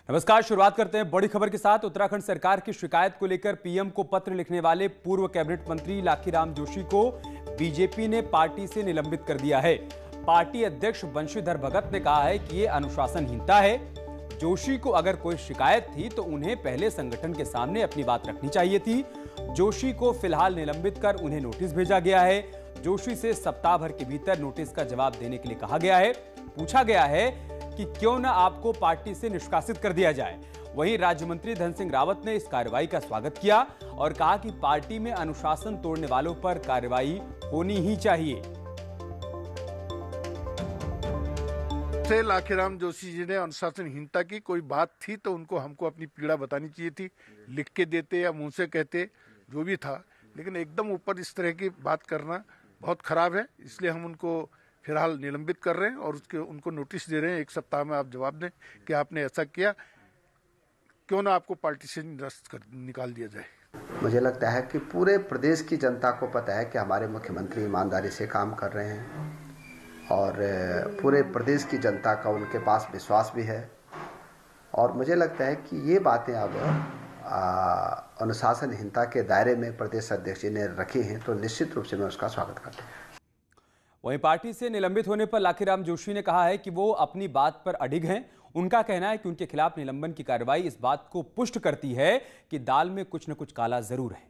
नमस्कार। शुरुआत करते हैं बड़ी खबर के साथ। उत्तराखंड सरकार की शिकायत को लेकर पीएम को पत्र लिखने वाले पूर्व कैबिनेट मंत्री लाखीराम जोशी को बीजेपी ने पार्टी से निलंबित कर दिया है। पार्टी अध्यक्ष बंशीधर भगत ने कहा है कि ये अनुशासनहीनता है। जोशी को अगर कोई शिकायत थी तो उन्हें पहले संगठन के सामने अपनी बात रखनी चाहिए थी। जोशी को फिलहाल निलंबित कर उन्हें नोटिस भेजा गया है। जोशी से सप्ताह भर के भीतर नोटिस का जवाब देने के लिए कहा गया है। पूछा गया है कि क्यों न आपको पार्टी से निष्कासित कर दिया जाए। वहीं राज्य मंत्री धन सिंह रावत ने इस कार्रवाई का स्वागत किया और कहा कि पार्टी में अनुशासन तोड़ने वालों पर कार्रवाई होनी ही चाहिए। लाखीराम जोशी जी ने अनुशासनहीनता की कोई बात थी तो उनको हमको अपनी पीड़ा बतानी चाहिए थी, लिख के देते या मुंह से कहते, जो भी था। लेकिन एकदम ऊपर इस तरह की बात करना बहुत खराब है, इसलिए हम उनको फिलहाल निलंबित कर रहे हैं और उनको नोटिस दे रहे हैं। 1 सप्ताह में आप जवाब दें कि आपने ऐसा किया, क्यों ना आपको पार्टी से निकाल दिया जाए। मुझे लगता है कि पूरे प्रदेश की जनता को पता है कि हमारे मुख्यमंत्री ईमानदारी से काम कर रहे हैं और पूरे प्रदेश की जनता का उनके पास विश्वास भी है। और मुझे लगता है कि ये बातें अब अनुशासनहीनता के दायरे में प्रदेश अध्यक्ष जी ने रखी हैं, तो निश्चित रूप से मैं उसका स्वागत करता हूँ। वहीं पार्टी से निलंबित होने पर लाखीराम जोशी ने कहा है कि वो अपनी बात पर अडिग हैं। उनका कहना है कि उनके खिलाफ निलंबन की कार्रवाई इस बात को पुष्ट करती है कि दाल में कुछ न कुछ काला जरूर है।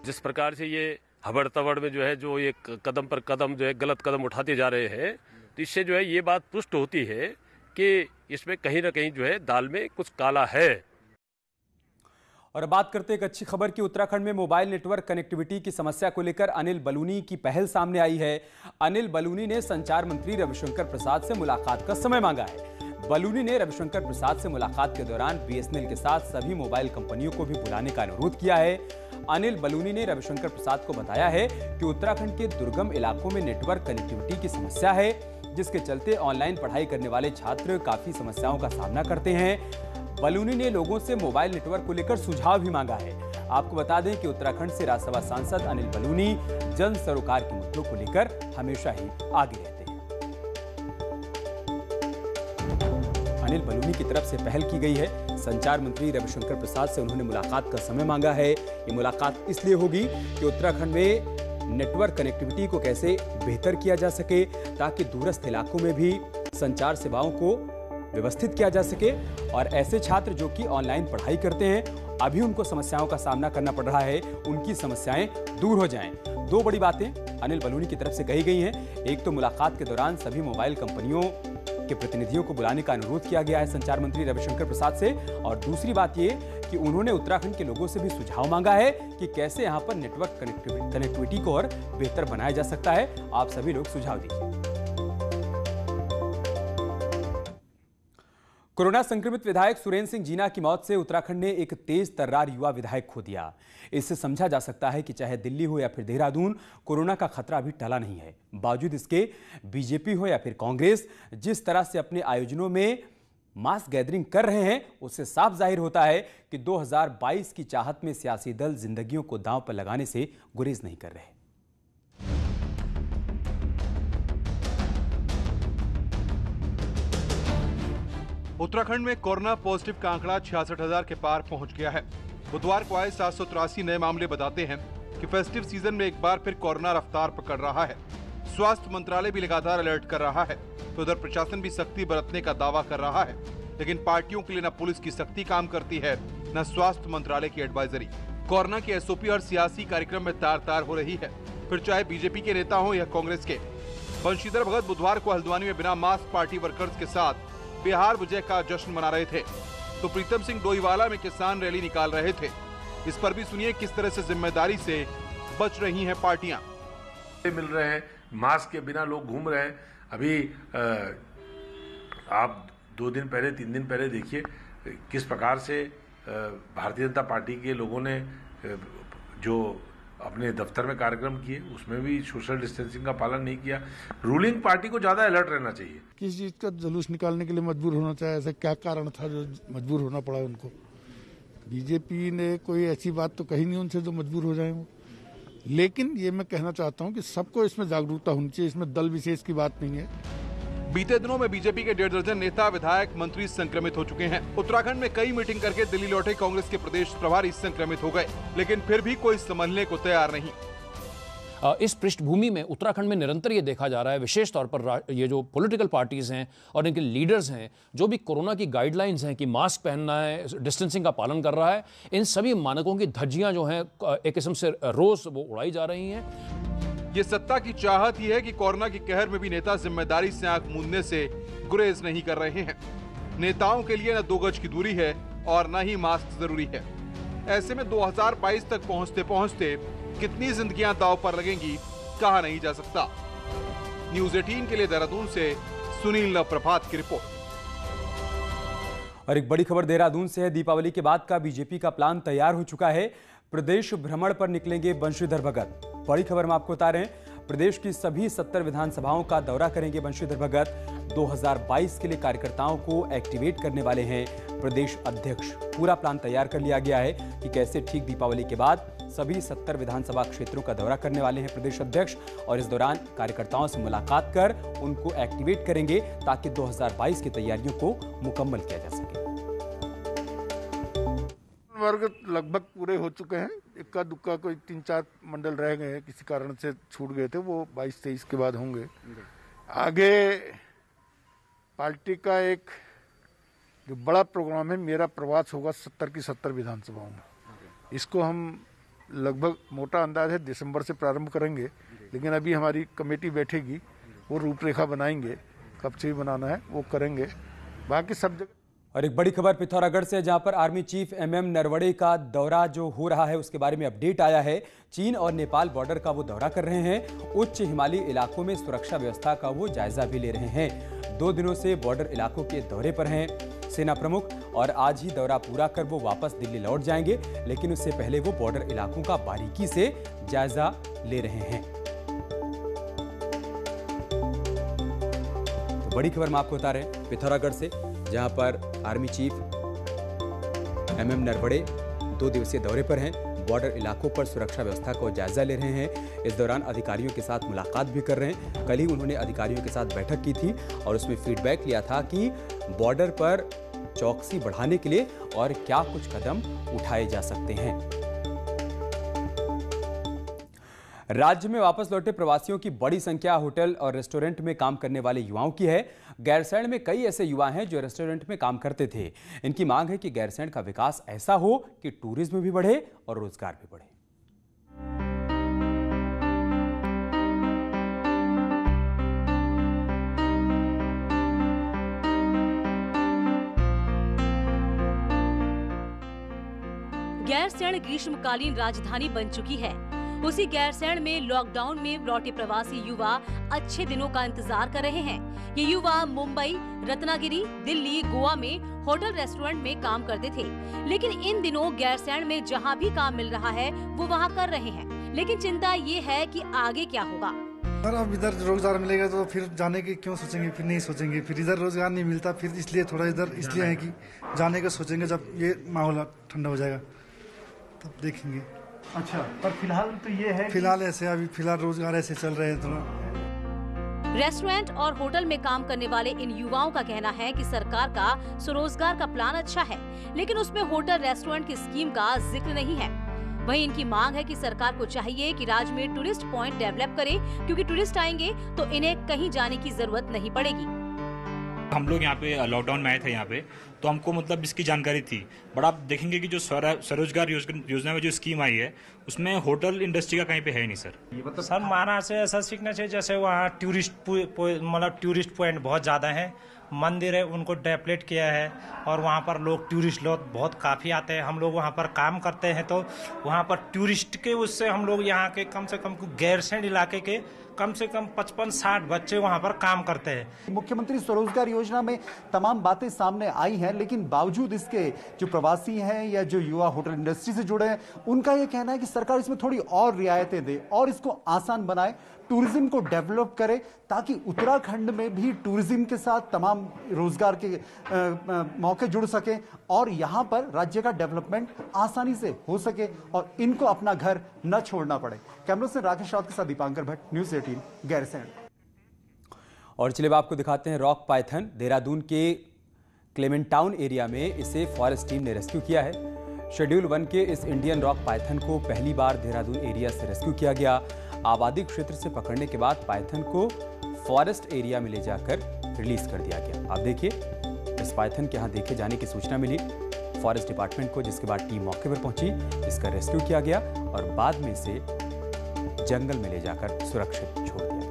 जिस प्रकार से ये हबड़ तबड़ में जो ये कदम पर कदम गलत कदम उठाते जा रहे हैं, तो इससे ये बात पुष्ट होती है कि इसमें कहीं ना कहीं दाल में कुछ काला है। और बात करते एक अच्छी खबर की। उत्तराखंड में मोबाइल नेटवर्क कनेक्टिविटी की समस्या को लेकर अनिल बलूनी की पहल सामने आई है। अनिल बलूनी ने संचार मंत्री रविशंकर प्रसाद से मुलाकात का समय मांगा है। बलूनी ने रविशंकर प्रसाद से मुलाकात के दौरान बीएसएनएल के साथ सभी मोबाइल कंपनियों को भी बुलाने का अनुरोध किया है। अनिल बलूनी ने रविशंकर प्रसाद को बताया है कि उत्तराखंड के दुर्गम इलाकों में नेटवर्क कनेक्टिविटी की समस्या है, जिसके चलते ऑनलाइन पढ़ाई करने वाले छात्र काफी समस्याओं का सामना करते हैं। बलूनी ने लोगों से मोबाइल नेटवर्क को लेकर सुझाव भी मांगा है। आपको बता दें कि उत्तराखंड से राज्यसभा सांसद अनिल बलूनी जन सरोकार के मुद्दों को लेकर हमेशा ही आगे रहते हैं। अनिल बलूनी की तरफ से पहल की गई है। संचार मंत्री रविशंकर प्रसाद से उन्होंने मुलाकात का समय मांगा है। ये मुलाकात इसलिए होगी कि उत्तराखंड में नेटवर्क कनेक्टिविटी को कैसे बेहतर किया जा सके, ताकि दूरस्थ इलाकों में भी संचार सेवाओं को व्यवस्थित किया जा सके और ऐसे छात्र जो कि ऑनलाइन पढ़ाई करते हैं, अभी उनको समस्याओं का सामना करना पड़ रहा है, उनकी समस्याएं दूर हो जाएं। 2 बड़ी बातें अनिल बलूनी की तरफ से कही गई हैं। एक तो मुलाकात के दौरान सभी मोबाइल कंपनियों के प्रतिनिधियों को बुलाने का अनुरोध किया गया है संचार मंत्री रविशंकर प्रसाद से, और दूसरी बात ये कि उन्होंने उत्तराखंड के लोगों से भी सुझाव मांगा है कि कैसे यहां पर नेटवर्क कनेक्टिविटी को और बेहतर बनाया जा सकता है। आप सभी लोग सुझाव दीजिए। कोरोना संक्रमित विधायक सुरेंद्र सिंह जीना की मौत से उत्तराखंड ने एक तेज तर्रार युवा विधायक खो दिया। इससे समझा जा सकता है कि चाहे दिल्ली हो या फिर देहरादून, कोरोना का खतरा अभी टला नहीं है। बावजूद इसके बीजेपी हो या फिर कांग्रेस जिस तरह से अपने आयोजनों में मास गैदरिंग कर रहे हैं, उससे साफ जाहिर होता है कि 2022 की चाहत में सियासी दल जिंदगियों को दांव पर लगाने से गुरेज नहीं कर रहे। उत्तराखंड में कोरोना पॉजिटिव का आंकड़ा 66,000 के पार पहुंच गया है। बुधवार को आए 783 नए मामले बताते हैं कि फेस्टिव सीजन में एक बार फिर कोरोना रफ्तार पकड़ रहा है। स्वास्थ्य मंत्रालय भी लगातार अलर्ट कर रहा है, तो उधर प्रशासन भी सख्ती बरतने का दावा कर रहा है। लेकिन पार्टियों के लिए न पुलिस की सख्ती काम करती है, न स्वास्थ्य मंत्रालय की एडवाइजरी। कोरोना की एसओपी और सियासी कार्यक्रम में तार तार हो रही है, फिर चाहे बीजेपी के नेता हो या कांग्रेस के। बंशीधर भगत बुधवार को हल्द्वानी में बिना मास्क पार्टी वर्कर्स के साथ बिहार विजय का जश्न मना रहे थे, तो प्रीतम सिंह डोईवाला में किसान रैली निकाल रहे थे। इस पर भी सुनिए किस तरह से जिम्मेदारी से बच रही हैं पार्टियां। मिल रहे हैं, मास्क के बिना लोग घूम रहे हैं। अभी आप 2 दिन पहले 3 दिन पहले देखिए किस प्रकार से भारतीय जनता पार्टी के लोगों ने जो अपने दफ्तर में कार्यक्रम किए, उसमें भी सोशल डिस्टेंसिंग का पालन नहीं किया। रूलिंग पार्टी को ज्यादा अलर्ट रहना चाहिए। किस चीज का जुलूस निकालने के लिए मजबूर होना चाहिए? ऐसा क्या कारण था जो मजबूर होना पड़ा उनको? बीजेपी ने कोई ऐसी बात तो कही नहीं उनसे जो मजबूर हो जाए वो। लेकिन ये मैं कहना चाहता हूँ कि सबको इसमें जागरूकता होनी चाहिए, इसमें दल विशेष की बात नहीं है। बीते दिनों में बीजेपी के 1.5 दर्जन नेता, विधायक, मंत्री संक्रमित हो चुके हैं। उत्तराखंड में कई मीटिंग करके दिल्ली लौटे कांग्रेस के प्रदेश प्रभारी संक्रमित हो गए, लेकिन फिर भी कोई संभलने को तैयार नहीं। इस पृष्ठभूमि में उत्तराखंड में निरंतर ये देखा जा रहा है, विशेष तौर पर ये जो पॉलिटिकल पार्टीज हैं और इनके लीडर्स हैं, जो भी कोरोना की गाइडलाइंस हैं कि मास्क पहनना है, डिस्टेंसिंग का पालन कर रहा है, इन सभी मानकों की धज्जियां जो हैं एक किस्म से रोज वो उड़ाई जा रही हैं। ये सत्ता की चाहत ही है कि कोरोना की कहर में भी नेता जिम्मेदारी से आंख मूंदने से गुरेज नहीं कर रहे हैं। नेताओं के लिए न 2 गज की दूरी है और न ही मास्क जरूरी है। ऐसे में 2022 तक पहुंचते पहुंचते कितनी जिंदगियां दांव पर लगेंगी कहा नहीं जा सकता। न्यूज़ 18 के लिए देहरादून से सुनील प्रभात की रिपोर्ट। और एक बड़ी खबर देहरादून से है। दीपावली के बाद का बीजेपी का प्लान तैयार हो चुका है। प्रदेश भ्रमण पर निकलेंगे बंशीधर भगत। बड़ी खबर हम आपको बता रहे हैं, प्रदेश की सभी 70 विधानसभाओं का दौरा करेंगे बंशीधर भगत। 2022 के लिए कार्यकर्ताओं को एक्टिवेट करने वाले हैं प्रदेश अध्यक्ष। पूरा प्लान तैयार कर लिया गया है कि कैसे ठीक दीपावली के बाद सभी 70 विधानसभा क्षेत्रों का दौरा करने वाले हैं प्रदेश अध्यक्ष, और इस दौरान कार्यकर्ताओं से मुलाकात कर उनको एक्टिवेट करेंगे ताकि 2022 की तैयारियों को मुकम्मल किया जा सके। वर्ग लगभग पूरे हो चुके हैं। इक्का दुक्का कोई 3-4 मंडल रह गए हैं, किसी कारण से छूट गए थे, वो 22-23 के बाद होंगे। आगे पार्टी का एक जो बड़ा प्रोग्राम है, मेरा प्रवास होगा 70 की 70 विधानसभाओं में। इसको हम लगभग मोटा अंदाज है दिसंबर से प्रारंभ करेंगे, लेकिन अभी हमारी कमेटी बैठेगी, वो रूपरेखा बनाएंगे, कब से बनाना है वो करेंगे। बाकी सब जगह। और एक बड़ी खबर पिथौरागढ़ से, जहां पर आर्मी चीफ MM नरवणे का दौरा जो हो रहा है उसके बारे में अपडेट आया है। चीन और नेपाल बॉर्डर का वो दौरा कर रहे हैं। उच्च हिमालयी इलाकों में सुरक्षा व्यवस्था का वो जायजा भी ले रहे हैं। 2 दिनों से बॉर्डर इलाकों के दौरे पर हैं सेना प्रमुख, और आज ही दौरा पूरा कर वो वापस दिल्ली लौट जाएंगे, लेकिन उससे पहले वो बॉर्डर इलाकों का बारीकी से जायजा ले रहे हैं। तो बड़ी खबर मैं आपको बता रहे हैं पिथौरागढ़ से, जहां पर आर्मी चीफ MM नरवणे 2 दिवसीय दौरे पर हैं। बॉर्डर इलाकों पर सुरक्षा व्यवस्था को जायजा ले रहे हैं। इस दौरान अधिकारियों के साथ मुलाकात भी कर रहे हैं। कल ही उन्होंने अधिकारियों के साथ बैठक की थी और उसमें फीडबैक लिया था कि बॉर्डर पर चौकसी बढ़ाने के लिए और क्या कुछ कदम उठाए जा सकते हैं। राज्य में वापस लौटे प्रवासियों की बड़ी संख्या होटल और रेस्टोरेंट में काम करने वाले युवाओं की है। गैरसैंण में कई ऐसे युवा हैं जो रेस्टोरेंट में काम करते थे। इनकी मांग है कि गैरसैंण का विकास ऐसा हो कि टूरिज्म भी बढ़े और रोजगार भी बढ़े। गैरसैंण ग्रीष्मकालीन राजधानी बन चुकी है। उसी गैरसैंण में लॉकडाउन में लौटे प्रवासी युवा अच्छे दिनों का इंतजार कर रहे हैं। ये युवा मुंबई, रत्नागिरी, दिल्ली, गोवा में होटल रेस्टोरेंट में काम करते थे, लेकिन इन दिनों गैरसैंण में जहां भी काम मिल रहा है वो वहां कर रहे हैं। लेकिन चिंता ये है कि आगे क्या होगा। और अब इधर रोजगार मिलेगा तो फिर जाने के क्यों सोचेंगे, फिर नहीं सोचेंगे। फिर इधर रोजगार नहीं मिलता, फिर इसलिए थोड़ा इधर इसलिए है कि जाने का सोचेंगे। जब ये माहौल ठंडा हो जाएगा तब देखेंगे। अच्छा, पर फिलहाल तो ये है फिलहाल ऐसे अभी फिलहाल रोजगार ऐसे चल रहे हैं थोड़ा। रेस्टोरेंट और होटल में काम करने वाले इन युवाओं का कहना है कि सरकार का स्वरोजगार का प्लान अच्छा है, लेकिन उसमें होटल रेस्टोरेंट की स्कीम का जिक्र नहीं है। वहीं इनकी मांग है कि सरकार को चाहिए कि राज्य में टूरिस्ट पॉइंट डेवलप करे, क्योंकि टूरिस्ट आएंगे तो इन्हें कहीं जाने की जरूरत नहीं पड़ेगी। हम लोग यहाँ पे लॉकडाउन में आए थे यहाँ पे, तो हमको मतलब इसकी जानकारी थी। बट आप देखेंगे कि जो स्वरोजगार योजना में जो स्कीम आई है उसमें होटल इंडस्ट्री का कहीं पे है नहीं सर। सर महाराष्ट्र से ऐसा सीखना चाहिए, जैसे वहाँ टूरिस्ट पॉइंट बहुत ज़्यादा हैं, मंदिर है उनको डेवलप किया है, और वहाँ पर टूरिस्ट लोग बहुत काफ़ी आते हैं। हम लोग वहाँ पर काम करते हैं तो वहाँ पर टूरिस्ट के उससे हम लोग यहाँ के कम से कम गैरसैंण इलाके के कम से कम 55-60 बच्चे वहां पर काम करते हैं। मुख्यमंत्री स्वरोजगार योजना में तमाम बातें सामने आई हैं, लेकिन बावजूद इसके जो प्रवासी हैं या जो युवा होटल इंडस्ट्री से जुड़े हैं, उनका यह कहना है कि सरकार इसमें थोड़ी और रियायतें दे और इसको आसान बनाए, टूरिज्म को डेवलप करे, ताकि उत्तराखंड में भी टूरिज्म के साथ तमाम रोजगार के मौके जुड़ सके और यहाँ पर राज्य का डेवलपमेंट आसानी से हो सके और इनको अपना घर न छोड़ना पड़े। कैमरा से राकेश राउत के साथ दीपांकर भट्ट, न्यूज़ 18 गैरसैंण। और चलिए आपको दिखाते हैं रॉक पाइथन। देहरादून के क्लेमेंटाउन एरिया में इसे फॉरेस्ट टीम ने रेस्क्यू किया है। शेड्यूल 1 के इस इंडियन रॉक पाइथन को पहली बार देहरादून एरिया से रेस्क्यू किया गया। आबादी क्षेत्र से पकड़ने के बाद पाइथन को फॉरेस्ट एरिया में ले जाकर रिलीज कर दिया गया। आप देखिए, इस पाइथन के यहाँ देखे जाने की सूचना मिली फॉरेस्ट डिपार्टमेंट को, जिसके बाद टीम मौके पर पहुंची, इसका रेस्क्यू किया गया और बाद में इसे जंगल में ले जाकर सुरक्षित छोड़ दिया गया।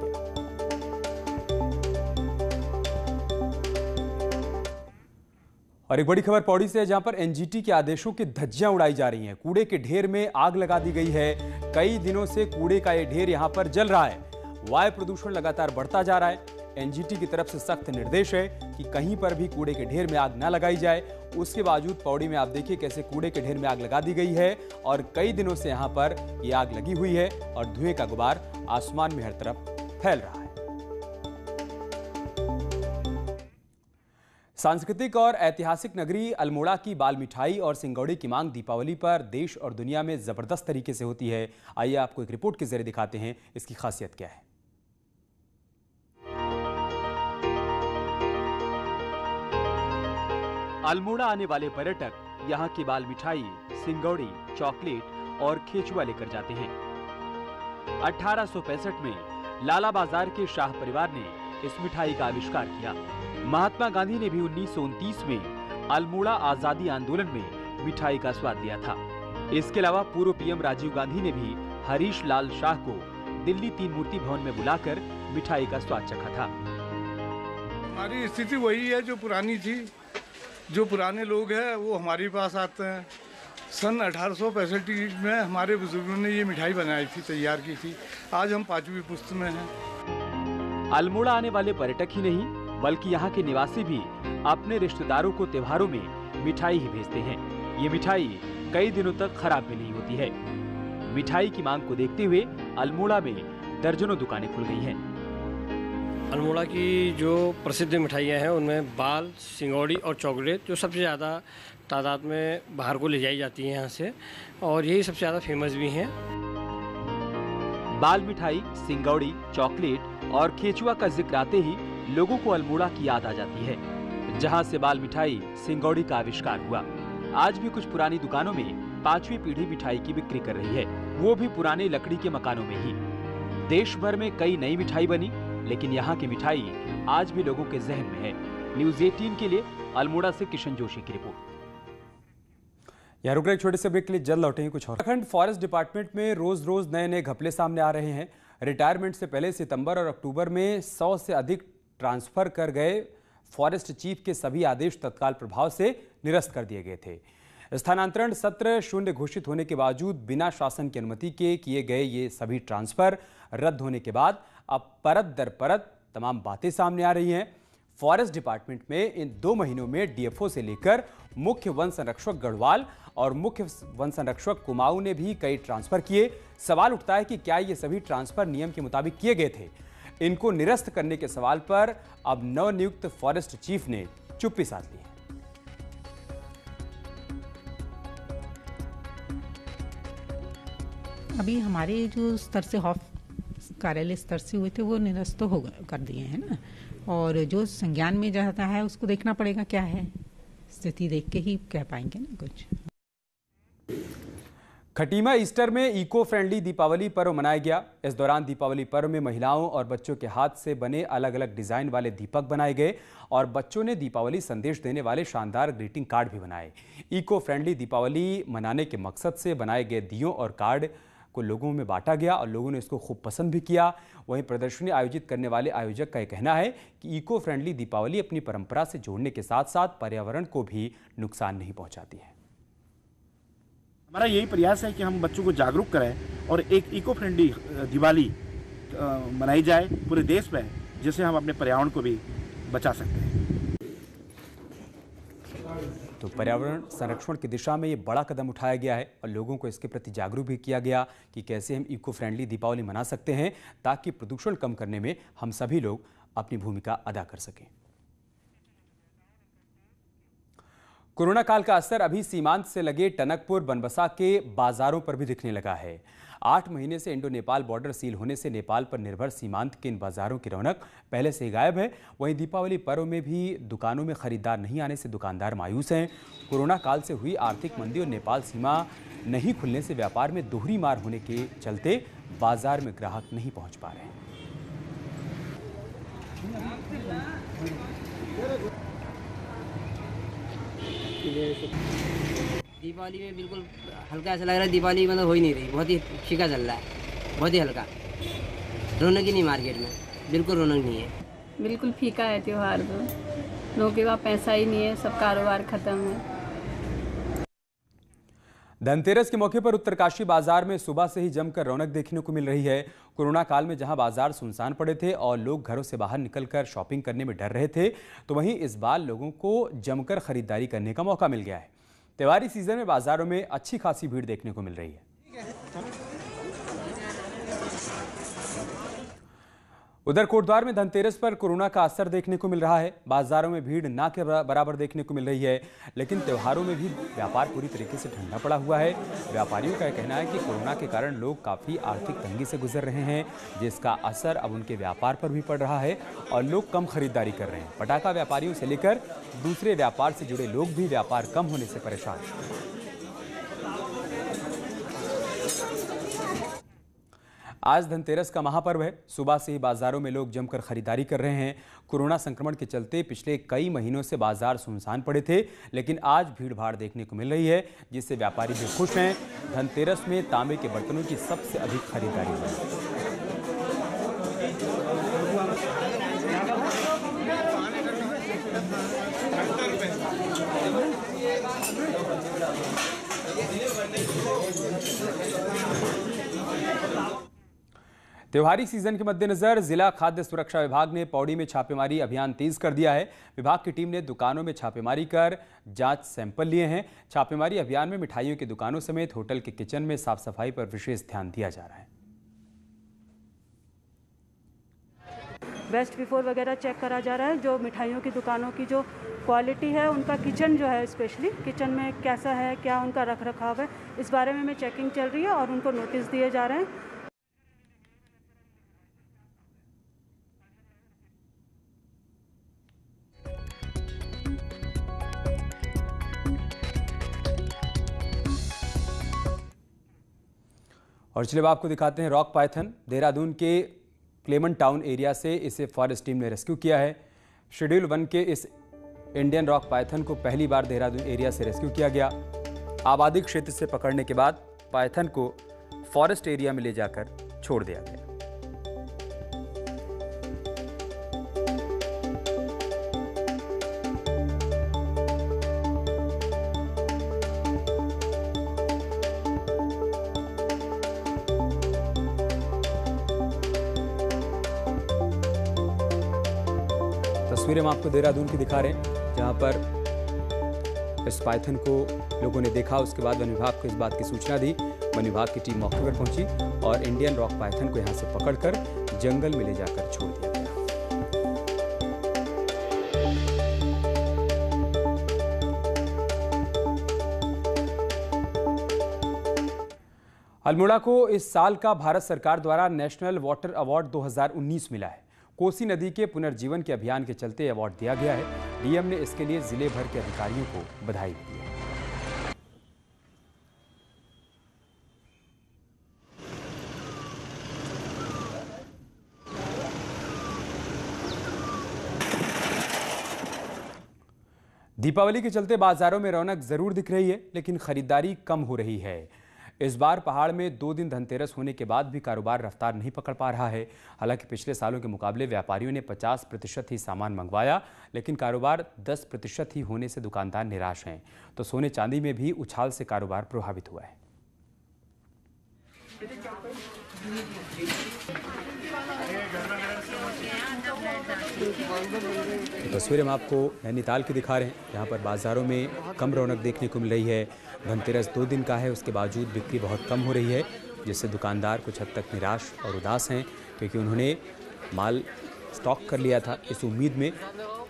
और एक बड़ी खबर पौड़ी से है, जहां पर एनजीटी के आदेशों की धज्जियां उड़ाई जा रही हैं। कूड़े के ढेर में आग लगा दी गई है। कई दिनों से कूड़े का यह ढेर यहां पर जल रहा है। वायु प्रदूषण लगातार बढ़ता जा रहा है। एनजीटी की तरफ से सख्त निर्देश है कि कहीं पर भी कूड़े के ढेर में आग न लगाई जाए। उसके बावजूद पौड़ी में आप देखिए कैसे कूड़े के ढेर में आग लगा दी गई है और कई दिनों से यहां पर यह आग लगी हुई है और धुएं का गुबार आसमान में हर तरफ फैल रहा है। सांस्कृतिक और ऐतिहासिक नगरी अल्मोड़ा की बाल मिठाई और सिंगौड़ी की मांग दीपावली पर देश और दुनिया में जबरदस्त तरीके से होती है। आइए आपको एक रिपोर्ट के जरिए दिखाते हैं इसकी खासियत क्या है। अल्मोड़ा आने वाले पर्यटक यहाँ की बाल मिठाई, सिंगौड़ी, चॉकलेट और खेचुआ लेकर जाते हैं। 1865 में लाला बाजार के शाह परिवार ने इस मिठाई का आविष्कार किया। महात्मा गांधी ने भी 1929 में अल्मोड़ा आजादी आंदोलन में मिठाई का स्वाद लिया था। इसके अलावा पूर्व पीएम राजीव गांधी ने भी हरीश लाल शाह को दिल्ली 3 मूर्ति भवन में बुलाकर मिठाई का स्वाद चखा था। हमारी स्थिति वही है जो पुरानी थी। जो पुराने लोग हैं वो हमारे पास आते हैं। सन 1865 में हमारे बुजुर्गों ने ये मिठाई बनाई थी, तैयार की थी। आज हम 5वीं पुश्त में हैं। अल्मोड़ा आने वाले पर्यटक ही नहीं बल्कि यहाँ के निवासी भी अपने रिश्तेदारों को त्योहारों में मिठाई ही भेजते हैं। ये मिठाई कई दिनों तक खराब भी नहीं होती है। मिठाई की मांग को देखते हुए अल्मोड़ा में दर्जनों दुकानें खुल गई हैं। अल्मोड़ा की जो प्रसिद्ध मिठाइयाँ हैं उनमें बाल, सिंगौड़ी और चॉकलेट जो सबसे ज़्यादा तादाद में बाहर को ले जाई जाती हैं यहाँ से, और यही सबसे ज़्यादा फेमस भी हैं। बाल मिठाई, सिंगौड़ी, चॉकलेट और खेचुआ का जिक्र आते ही लोगों को अल्मोड़ा की याद आ जाती है, जहाँ से बाल मिठाई, सिंगौड़ी का आविष्कार हुआ। आज भी कुछ पुरानी दुकानों में 5वीं पीढ़ी मिठाई की बिक्री कर रही है, वो भी पुराने लकड़ी के मकानों में ही। देश भर में कई नई मिठाई बनी, लेकिन यहाँ की मिठाई आज भी लोगों के जहन में है। न्यूज़ 18 के लिए अल्मोड़ा से किशन जोशी की रिपोर्ट। यहाँ रुक रहे छोटे से ब्रेक के लिए जल्द लौटेंगे कुछ और। उत्तराखंड फॉरेस्ट डिपार्टमेंट में रोज नए घपले सामने आ रहे हैं। रिटायरमेंट से पहले सितंबर और अक्टूबर में 100 से अधिक ट्रांसफर कर गए फॉरेस्ट चीफ के सभी आदेश तत्काल प्रभाव से निरस्त कर दिए गए थे। स्थानांतरण सत्र शून्य घोषित होने के बावजूद बिना शासन की अनुमति के किए गए ये सभी ट्रांसफर रद्द होने के बाद अब परत दर परत तमाम बातें सामने आ रही हैं। फॉरेस्ट डिपार्टमेंट में इन 2 महीनों में डीएफओ से लेकर मुख्य वन संरक्षक गढ़वाल और मुख्य वन संरक्षक कुमाऊं ने भी कई ट्रांसफर किए। सवाल उठता है कि क्या ये सभी ट्रांसफर नियम के मुताबिक किए गए थे? इनको निरस्त करने के सवाल पर अब नवनियुक्त फॉरेस्ट चीफ ने चुप्पी साध ली है। अभी हमारे जो स्तर से कार्यालय स्तर से हुए थे वो निरस्त तो कर दिए हैं ना, और जो संज्ञान में जाता है उसको देखना पड़ेगा क्या है, स्थिति देख के ही कह पाएंगे ना कुछ। खटीमा ईस्टर में इको फ्रेंडली दीपावली पर्व मनाया गया। इस दौरान दीपावली पर्व में महिलाओं और बच्चों के हाथ से बने अलग अलग डिजाइन वाले दीपक बनाए गए और बच्चों ने दीपावली संदेश देने वाले शानदार ग्रीटिंग कार्ड भी बनाए। इको फ्रेंडली दीपावली मनाने के मकसद से बनाए गए दियों और कार्ड को लोगों में बांटा गया और लोगों ने इसको खूब पसंद भी किया। वहीं प्रदर्शनी आयोजित करने वाले आयोजक का यह कहना है कि इको फ्रेंडली दीपावली अपनी परंपरा से जोड़ने के साथ साथ पर्यावरण को भी नुकसान नहीं पहुंचाती है। हमारा यही प्रयास है कि हम बच्चों को जागरूक करें और एक इको फ्रेंडली दिवाली मनाई जाए पूरे देश में, जिससे हम अपने पर्यावरण को भी बचा सकते हैं। तो पर्यावरण संरक्षण की दिशा में ये बड़ा कदम उठाया गया है और लोगों को इसके प्रति जागरूक भी किया गया कि कैसे हम इको फ्रेंडली दीपावली मना सकते हैं ताकि प्रदूषण कम करने में हम सभी लोग अपनी भूमिका अदा कर सकें। कोरोना काल का असर अभी सीमांत से लगे टनकपुर बनबसा के बाजारों पर भी दिखने लगा है। 8 महीने से इंडो नेपाल बॉर्डर सील होने से नेपाल पर निर्भर सीमांत के इन बाजारों की रौनक पहले से ही गायब है। वहीं दीपावली पर्व में भी दुकानों में खरीदार नहीं आने से दुकानदार मायूस हैं। कोरोना काल से हुई आर्थिक मंदी और नेपाल सीमा नहीं खुलने से व्यापार में दोहरी मार होने के चलते बाजार में ग्राहक नहीं पहुंच पा रहे हैं। दीपावली में बिल्कुल हल्का ऐसा लग रहा है, दीपावली मतलब हो ही नहीं रही, बहुत ही फीका चल रहा है, बहुत ही हल्का, रौनक ही नहीं मार्केट में, बिल्कुल रौनक नहीं है, बिल्कुल फीका है त्यौहार। तो लोगों के पास पैसा ही नहीं है, सब कारोबार खत्म है। धनतेरस के मौके पर उत्तरकाशी बाजार में सुबह से ही जमकर रौनक देखने को मिल रही है। कोरोना काल में जहां बाजार सुनसान पड़े थे और लोग घरों से बाहर निकलकर शॉपिंग करने में डर रहे थे, तो वहीं इस बार लोगों को जमकर खरीदारी करने का मौका मिल गया है। त्योहारी सीजन में बाजारों में अच्छी खासी भीड़ देखने को मिल रही है। उधर कोटद्वार में धनतेरस पर कोरोना का असर देखने को मिल रहा है। बाजारों में भीड़ ना के बराबर देखने को मिल रही है, लेकिन त्योहारों में भी व्यापार पूरी तरीके से ठंडा पड़ा हुआ है। व्यापारियों का कहना है कि कोरोना के कारण लोग काफ़ी आर्थिक तंगी से गुजर रहे हैं, जिसका असर अब उनके व्यापार पर भी पड़ रहा है और लोग कम खरीदारी कर रहे हैं। पटाखा व्यापारियों से लेकर दूसरे व्यापार से जुड़े लोग भी व्यापार कम होने से परेशान हैं। आज धनतेरस का महापर्व है। सुबह से ही बाजारों में लोग जमकर खरीदारी कर रहे हैं। कोरोना संक्रमण के चलते पिछले कई महीनों से बाजार सुनसान पड़े थे, लेकिन आज भीड़ भाड़ देखने को मिल रही है, जिससे व्यापारी भी खुश हैं। धनतेरस में तांबे के बर्तनों की सबसे अधिक खरीदारी हुई। त्योहारी सीजन के मद्देनजर जिला खाद्य सुरक्षा विभाग ने पौड़ी में छापेमारी अभियान तेज कर दिया है। विभाग की टीम ने दुकानों में छापेमारी कर जांच सैंपल लिए हैं। छापेमारी अभियान में मिठाइयों की दुकानों समेत होटल के किचन में साफ सफाई पर विशेष ध्यान दिया जा रहा है। बेस्ट बिफोर वगैरह चेक करा जा रहा है। जो मिठाइयों की दुकानों की जो क्वालिटी है, उनका किचन जो है, स्पेशली किचन में कैसा है, क्या उनका रख रखाव है, इस बारे में चेकिंग चल रही है और उनको नोटिस दिए जा रहे हैं। और चलिए अब आपको दिखाते हैं रॉक पाइथन। देहरादून के क्लेमंट टाउन एरिया से इसे फॉरेस्ट टीम ने रेस्क्यू किया है। शेड्यूल 1 के इस इंडियन रॉक पाइथन को पहली बार देहरादून एरिया से रेस्क्यू किया गया। आबादी क्षेत्र से पकड़ने के बाद पाइथन को फॉरेस्ट एरिया में ले जाकर छोड़ दिया गया। तस्वीरें हम आपको देहरादून की दिखा रहे हैं, जहां पर इस पाइथन को लोगों ने देखा। उसके बाद वन विभाग को इस बात की सूचना दी। वन विभाग की टीम मौके पर पहुंची और इंडियन रॉक पाइथन को यहां से पकड़कर जंगल में ले जाकर छोड़ दिया गया। अल्मोड़ा को इस साल का भारत सरकार द्वारा नेशनल वाटर अवार्ड 2019 मिला है। कोसी नदी के पुनर्जीवन के अभियान के चलते अवार्ड दिया गया है। डीएम ने इसके लिए जिले भर के अधिकारियों को बधाई दी है। दीपावली के चलते बाजारों में रौनक जरूर दिख रही है, लेकिन खरीदारी कम हो रही है। इस बार पहाड़ में 2 दिन धनतेरस होने के बाद भी कारोबार रफ्तार नहीं पकड़ पा रहा है। हालांकि पिछले सालों के मुकाबले व्यापारियों ने 50% ही सामान मंगवाया, लेकिन कारोबार 10% ही होने से दुकानदार निराश हैं। तो सोने चांदी में भी उछाल से कारोबार प्रभावित हुआ है। तस्वीरें हम आपको नैनीताल की दिखा रहे हैं, जहां पर बाजारों में कम रौनक देखने को मिल रही है। धनतेरस 2 दिन का है, उसके बावजूद बिक्री बहुत कम हो रही है, जिससे दुकानदार कुछ हद तक निराश और उदास हैं, क्योंकि उन्होंने माल स्टॉक कर लिया था इस उम्मीद में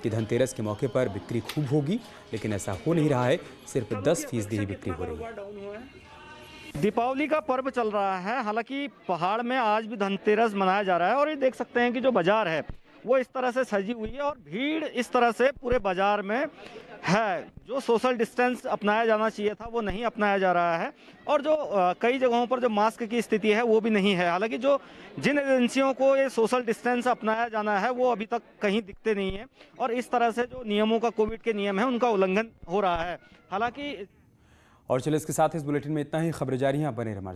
कि धनतेरस के मौके पर बिक्री खूब होगी, लेकिन ऐसा हो नहीं रहा है। सिर्फ 10% ही बिक्री हो रही है। दीपावली का पर्व चल रहा है। हालांकि पहाड़ में आज भी धनतेरस मनाया जा रहा है और ये देख सकते हैं कि जो बाजार है वो इस तरह से सजी हुई है और भीड़ इस तरह से पूरे बाजार में है। जो सोशल डिस्टेंस अपनाया जाना चाहिए था वो नहीं अपनाया जा रहा है और जो कई जगहों पर जो मास्क की स्थिति है वो भी नहीं है। हालांकि जो जिन एजेंसियों को ये सोशल डिस्टेंस अपनाया जाना है वो अभी तक कहीं दिखते नहीं है और इस तरह से जो नियमों का, कोविड के नियम है, उनका उल्लंघन हो रहा है। हालांकि और चलिए इसके साथ इस बुलेटिन में इतना ही। खबरें जारी हैं, आप बने रहिए हमारे साथ।